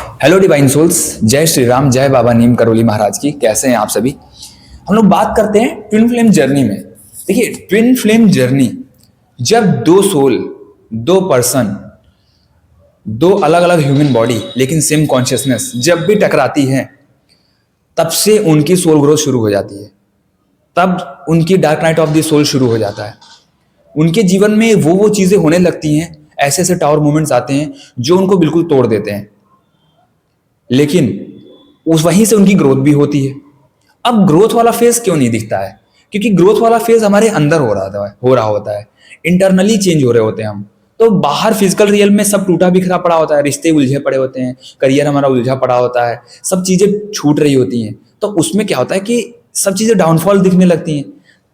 Hello divine souls, जय श्री राम, जय बाबा नीम करोली महाराज की। कैसे हैं आप सभी। हम लोग बात करते हैं ट्विन फ्लेम जर्नी में। देखिए, ट्विन फ्लेम जर्नी जब दो सोल, दो पर्सन, दो अलग अलग ह्यूमन बॉडी लेकिन सेम कॉन्शियसनेस जब भी टकराती है, तब से उनकी सोल ग्रोथ शुरू हो जाती है। तब उनकी dark night of the soul शुरू हो जाता है। उनके जीवन में वो चीजें होने लगती हैं, ऐसे ऐसे टावर मोमेंट्स आते हैं जो उनको बिल्कुल तोड़ देते हैं, लेकिन उस वहीं से उनकी ग्रोथ भी होती है। अब ग्रोथ वाला फेज क्यों नहीं दिखता है? क्योंकि ग्रोथ वाला फेज हमारे अंदर हो रहा होता है, इंटरनली चेंज हो रहे होते हैं हम। तो बाहर फिजिकल रियल में सब टूटा बिखरा पड़ा होता है, रिश्ते उलझे पड़े होते हैं, करियर हमारा उलझा पड़ा होता है, सब चीजें छूट रही होती हैं। तो उसमें क्या होता है कि सब चीजें डाउनफॉल दिखने लगती हैं,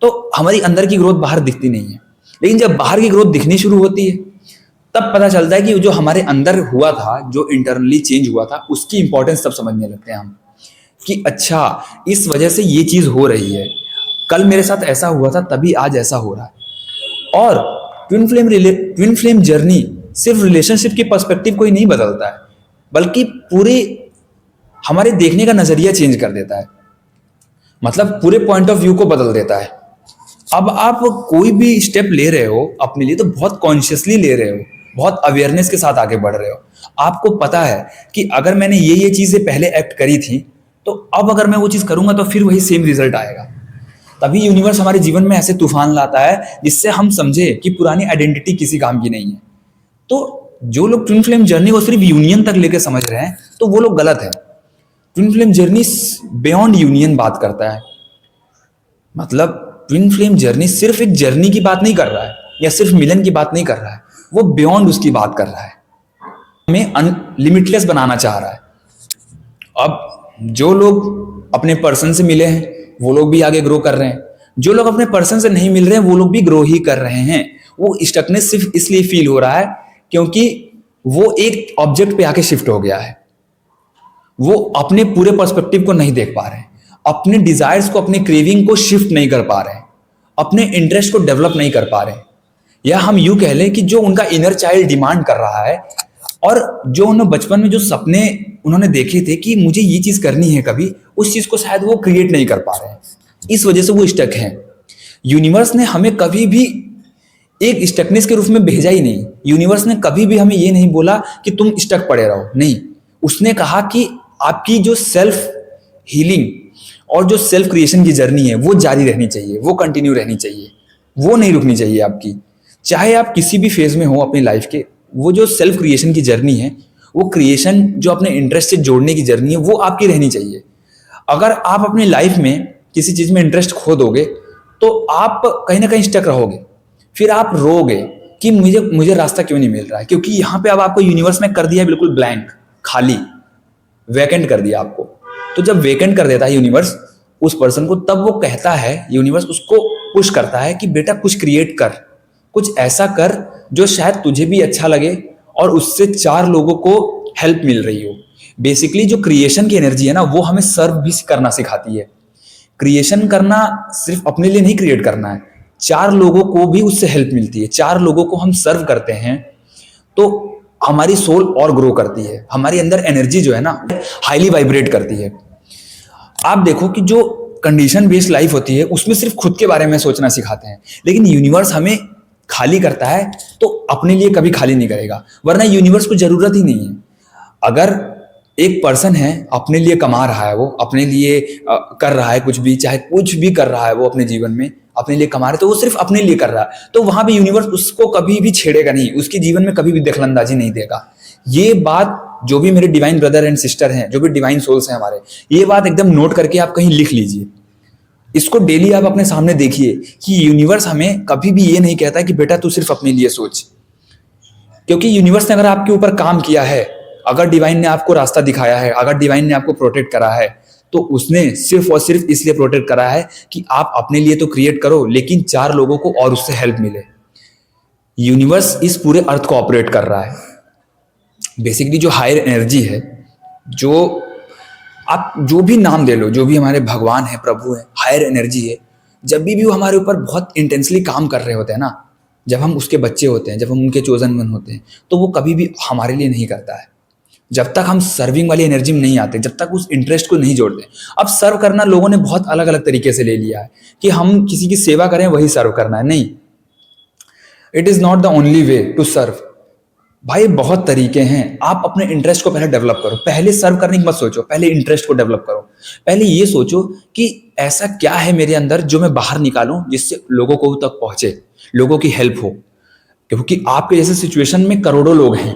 तो हमारी अंदर की ग्रोथ बाहर दिखती नहीं है। लेकिन जब बाहर की ग्रोथ दिखनी शुरू होती है, तब पता चलता है कि जो हमारे अंदर हुआ था, जो इंटरनली चेंज हुआ था, उसकी इंपॉर्टेंस तब समझने लगते हैं हम कि अच्छा, इस वजह से ये चीज हो रही है, कल मेरे साथ ऐसा हुआ था तभी आज ऐसा हो रहा है। और ट्विन फ्लेम जर्नी सिर्फ रिलेशनशिप के पर्सपेक्टिव को ही नहीं बदलता है, बल्कि पूरे हमारे देखने का नजरिया चेंज कर देता है। मतलब पूरे पॉइंट ऑफ व्यू को बदल देता है। अब आप कोई भी स्टेप ले रहे हो अपने लिए, तो बहुत कॉन्शियसली ले रहे हो, बहुत अवेयरनेस के साथ आगे बढ़ रहे हो। आपको पता है कि अगर मैंने ये चीजें पहले एक्ट करी थी, तो अब अगर मैं वो चीज करूंगा तो फिर वही सेम रिजल्ट आएगा। तभी यूनिवर्स हमारे जीवन में ऐसे तूफान लाता है जिससे हम समझे कि पुरानी आइडेंटिटी किसी काम की नहीं है। तो जो लोग ट्विन फ्लेम जर्नी को सिर्फ यूनियन तक लेके समझ रहे हैं, तो वो लोग गलत है। Twin flame journey beyond union बात करता है। मतलब ट्विन फ्लेम जर्नी सिर्फ एक जर्नी की बात नहीं कर रहा है, या सिर्फ मिलन की बात नहीं कर रहा है, वो बियॉन्ड उसकी बात कर रहा है, हमें लिमिटलेस बनाना चाह रहा है। अब जो लोग अपने पर्सन से मिले हैं वो लोग भी आगे ग्रो कर रहे हैं, जो लोग अपने पर्सन से नहीं मिल रहे हैं वो लोग भी ग्रो ही कर रहे हैं। वो स्टकनेस सिर्फ इसलिए फील हो रहा है क्योंकि वो एक ऑब्जेक्ट पे आके शिफ्ट हो गया है। वो अपने पूरे पर्सपेक्टिव को नहीं देख पा रहे हैं, अपने डिजायर्स को, अपने क्रेविंग को शिफ्ट नहीं कर पा रहे हैं, अपने इंटरेस्ट को डेवलप नहीं कर पा रहे हैं। या हम यूं कह लें कि जो उनका इनर चाइल्ड डिमांड कर रहा है, और जो उन्होंने बचपन में जो सपने उन्होंने देखे थे कि मुझे ये चीज करनी है कभी, उस चीज को शायद वो क्रिएट नहीं कर पा रहे हैं। इस वजह से वो स्टक हैं। यूनिवर्स ने हमें कभी भी एक स्टकनेस के रूप में भेजा ही नहीं। यूनिवर्स ने कभी भी हमें ये नहीं बोला कि तुम स्टक पड़े रहो, नहीं। उसने कहा कि आपकी जो सेल्फ हीलिंग और जो सेल्फ क्रिएशन की जर्नी है वो जारी रहनी चाहिए, वो कंटिन्यू रहनी चाहिए, वो नहीं रुकनी चाहिए आपकी। चाहे आप किसी भी फेज में हो अपनी लाइफ के, वो जो सेल्फ क्रिएशन की जर्नी है, वो क्रिएशन जो अपने इंटरेस्ट से जोड़ने की जर्नी है, वो आपकी रहनी चाहिए। अगर आप अपनी लाइफ में किसी चीज में इंटरेस्ट खो दोगे तो आप कहीं ना कहीं स्टक रहोगे, फिर आप रोगे कि मुझे मुझे रास्ता क्यों नहीं मिल रहा है। क्योंकि यहाँ पे अब आपको यूनिवर्स ने कर दिया बिल्कुल ब्लैंक, खाली, वैकेंट कर दिया आपको। तो जब वैकेंट कर देता है यूनिवर्स उस पर्सन को, तब वो कहता है, यूनिवर्स उसको पुश करता है कि बेटा कुछ क्रिएट कर, कुछ ऐसा कर जो शायद तुझे भी अच्छा लगे और उससे 4 लोगों को हेल्प मिल रही हो। बेसिकली जो क्रिएशन की एनर्जी है ना, वो हमें सर्व भी करना सिखाती है। क्रिएशन करना सिर्फ अपने लिए नहीं क्रिएट करना है, 4 लोगों को भी उससे हेल्प मिलती है। 4 लोगों को हम सर्व करते हैं तो हमारी सोल और ग्रो करती है, हमारी अंदर एनर्जी जो है ना हाईली वाइब्रेट करती है। आप देखो कि जो कंडीशन बेस्ड लाइफ होती है उसमें सिर्फ खुद के बारे में सोचना सिखाते हैं, लेकिन यूनिवर्स हमें खाली करता है तो अपने लिए कभी खाली नहीं करेगा, वरना यूनिवर्स को जरूरत ही नहीं है। अगर एक पर्सन है, अपने लिए कमा रहा है, वो अपने लिए कर रहा है कुछ भी, चाहे कुछ भी कर रहा है वो अपने जीवन में अपने लिए कमा रहा है, तो वो सिर्फ अपने लिए कर रहा है, तो वहां पे यूनिवर्स उसको कभी भी छेड़ेगा नहीं, उसके जीवन में कभी भी दखलंदाजी नहीं देगा। ये बात जो भी मेरे डिवाइन ब्रदर एंड सिस्टर हैं, जो भी डिवाइन सोल्स हैं हमारे, ये बात एकदम नोट करके आप कहीं लिख लीजिए। इसको डेली आप अपने सामने देखिए कि यूनिवर्स हमें कभी भी ये नहीं कहता कि बेटा तू सिर्फ अपने लिए सोच। क्योंकि यूनिवर्स ने अगर आपके ऊपर काम किया है, अगर डिवाइन ने आपको रास्ता दिखाया है, अगर डिवाइन ने आपको प्रोटेक्ट करा है, तो उसने सिर्फ और सिर्फ इसलिए प्रोटेक्ट करा है कि आप अपने लिए तो क्रिएट करो, लेकिन 4 लोगों को और उससे हेल्प मिले। यूनिवर्स इस पूरे अर्थ को ऑपरेट कर रहा है। बेसिकली जो हायर एनर्जी है, जो आप जो भी नाम दे लो, जो भी हमारे भगवान है, प्रभु है, हायर एनर्जी है, जब भी वो हमारे ऊपर बहुत इंटेंसली काम कर रहे होते हैं ना, जब हम उसके बच्चे होते हैं, जब हम उनके चोजन वन होते हैं, तो वो कभी भी हमारे लिए नहीं करता है, जब तक हम सर्विंग वाली एनर्जी में नहीं आते, जब तक उस इंटरेस्ट को नहीं जोड़ते। अब सर्व करना लोगों ने बहुत अलग अलग तरीके से ले लिया है कि हम किसी की सेवा करें वही सर्व करना है। नहीं, it is not the only way to serve. भाई बहुत तरीके हैं। आप अपने इंटरेस्ट को पहले डेवलप करो। पहले सर्व करने की मत सोचो, पहले इंटरेस्ट को डेवलप करो। पहले ये सोचो कि ऐसा क्या है मेरे अंदर जो मैं बाहर निकालूं जिससे लोगों को तक पहुंचे, लोगों की हेल्प हो। क्योंकि आपके जैसे सिचुएशन में करोड़ों लोग हैं,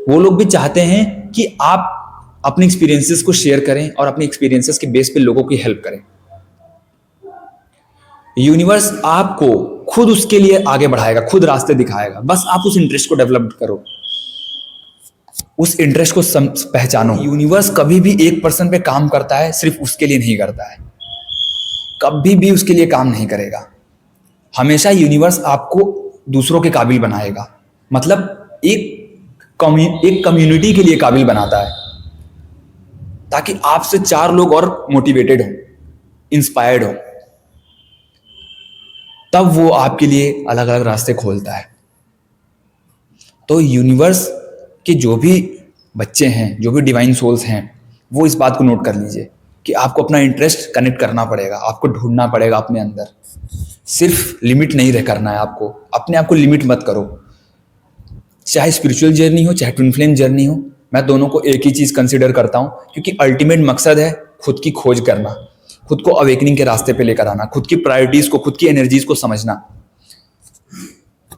वो लोग भी चाहते हैं कि आप अपने एक्सपीरियंसेस को शेयर करें और अपने एक्सपीरियंसेस के बेस पे लोगों की हेल्प करें। यूनिवर्स आपको खुद उसके लिए आगे बढ़ाएगा, खुद रास्ते दिखाएगा। बस आप उस इंटरेस्ट को डेवलप करो, उस इंटरेस्ट को पहचानो। यूनिवर्स कभी भी एक पर्सन पे काम करता है सिर्फ उसके लिए नहीं करता है, कभी भी उसके लिए काम नहीं करेगा। हमेशा यूनिवर्स आपको दूसरों के काबिल बनाएगा, मतलब एक कम्युनिटी के लिए काबिल बनाता है, ताकि आपसे 4 लोग और मोटिवेटेड हो, इंस्पायर्ड हो। तब वो आपके लिए अलग अलग रास्ते खोलता है। तो यूनिवर्स के जो भी बच्चे हैं, जो भी डिवाइन सोल्स हैं, वो इस बात को नोट कर लीजिए कि आपको अपना इंटरेस्ट कनेक्ट करना पड़ेगा, आपको ढूंढना पड़ेगा अपने अंदर। सिर्फ लिमिट नहीं रह करना है आपको, अपने आप को लिमिट मत करो। चाहे स्पिरिचुअल जर्नी हो, चाहे ट्विन फ्लेम जर्नी हो, मैं दोनों को एक ही चीज़ कंसिडर करता हूँ, क्योंकि अल्टीमेट मकसद है खुद की खोज करना, खुद को अवेकनिंग के रास्ते पे लेकर आना, खुद की प्रायोरिटीज को, खुद की एनर्जीज को समझना।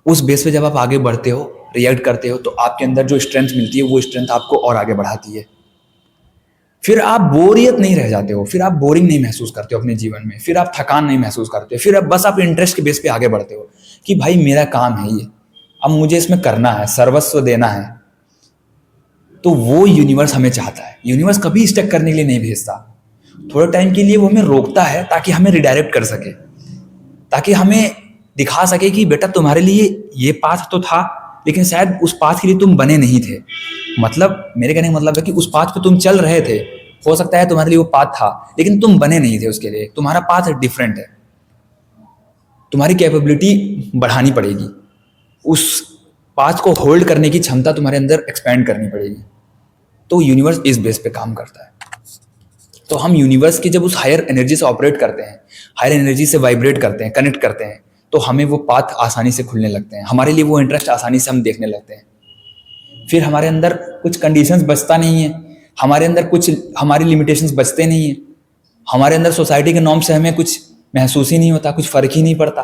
उस बेस पे जब आप आगे बढ़ते हो, रिएक्ट करते हो, तो आपके अंदर जो स्ट्रेंथ मिलती है वो स्ट्रेंथ आपको और आगे बढ़ाती है। फिर आप बोरियत नहीं रह जाते हो, फिर आप बोरिंग नहीं महसूस करते हो अपने जीवन में, फिर आप थकान नहीं महसूस करते हो। फिर अब बस आप इंटरेस्ट के बेस पे आगे बढ़ते हो कि भाई मेरा काम है ये, अब मुझे इसमें करना है, सर्वस्व देना है। तो वो यूनिवर्स हमें चाहता है। यूनिवर्स कभी स्टक करने के लिए नहीं भेजता, थोड़े टाइम के लिए वो हमें रोकता है ताकि हमें रिडायरेक्ट कर सके, ताकि हमें दिखा सके कि बेटा तुम्हारे लिए ये पाथ तो था, लेकिन शायद उस पाथ के लिए तुम बने नहीं थे। मतलब मेरे कहने का मतलब है कि उस पाथ पे तुम चल रहे थे, हो सकता है तुम्हारे लिए वो पाथ था, लेकिन तुम बने नहीं थे उसके लिए। तुम्हारा पाथ डिफरेंट है, तुम्हारी कैपेबिलिटी बढ़ानी पड़ेगी, उस पाथ को होल्ड करने की क्षमता तुम्हारे अंदर एक्सपेंड करनी पड़ेगी। तो यूनिवर्स इस बेस पे काम करता है। तो हम यूनिवर्स की जब उस हायर एनर्जी से ऑपरेट करते हैं, हायर एनर्जी से वाइब्रेट करते हैं, कनेक्ट करते हैं, तो हमें वो पाथ आसानी से खुलने लगते हैं, हमारे लिए वो इंटरेस्ट आसानी से हम देखने लगते हैं। फिर हमारे अंदर कुछ कंडीशंस बचता नहीं है, हमारे अंदर कुछ हमारी लिमिटेशंस बचते नहीं है, हमारे अंदर सोसाइटी के नॉर्म से हमें कुछ महसूस ही नहीं होता, कुछ फर्क ही नहीं पड़ता।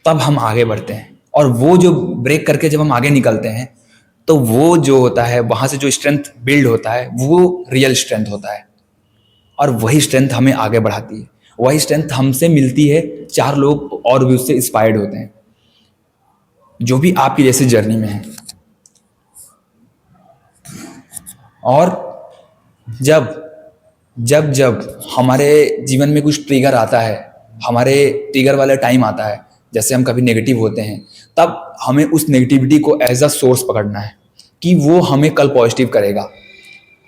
तब हम आगे बढ़ते हैं, और वो जो ब्रेक करके जब हम आगे निकलते हैं, तो वो जो होता है, वहाँ से जो स्ट्रेंथ बिल्ड होता है, वो रियल स्ट्रेंथ होता है। और वही स्ट्रेंथ हमें आगे बढ़ाती है, वही स्ट्रेंथ हमसे मिलती है, 4 लोग और भी उससे इंस्पायर्ड होते हैं, जो भी आपकी जैसी जर्नी में है। और जब जब जब हमारे जीवन में कुछ ट्रिगर आता है, हमारे ट्रिगर वाला टाइम आता है, जैसे हम कभी नेगेटिव होते हैं, तब हमें उस नेगेटिविटी को एज अ सोर्स पकड़ना है कि वो हमें कल पॉजिटिव करेगा।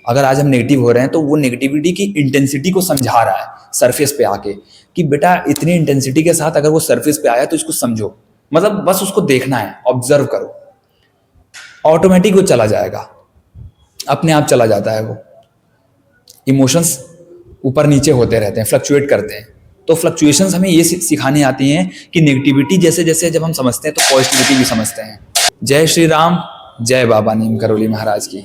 अगर आज हम नेगेटिव हो रहे हैं, तो वो नेगेटिविटी की इंटेंसिटी को समझा रहा है सरफेस पे आके, कि बेटा इतनी इंटेंसिटी के साथ अगर वो सरफेस पे आया तो इसको समझो। मतलब बस उसको देखना है, ऑब्जर्व करो, ऑटोमेटिक वो चला जाएगा, अपने आप चला जाता है। वो इमोशंस ऊपर नीचे होते रहते हैं, फ्लक्चुएट करते हैं। तो फ्लक्चुएशंस हमें ये सिखाने आती हैं कि नेगेटिविटी जैसे जैसे जब हम समझते हैं तो पॉजिटिविटी भी समझते हैं। जय श्री राम, जय बाबा नीम करौली महाराज की।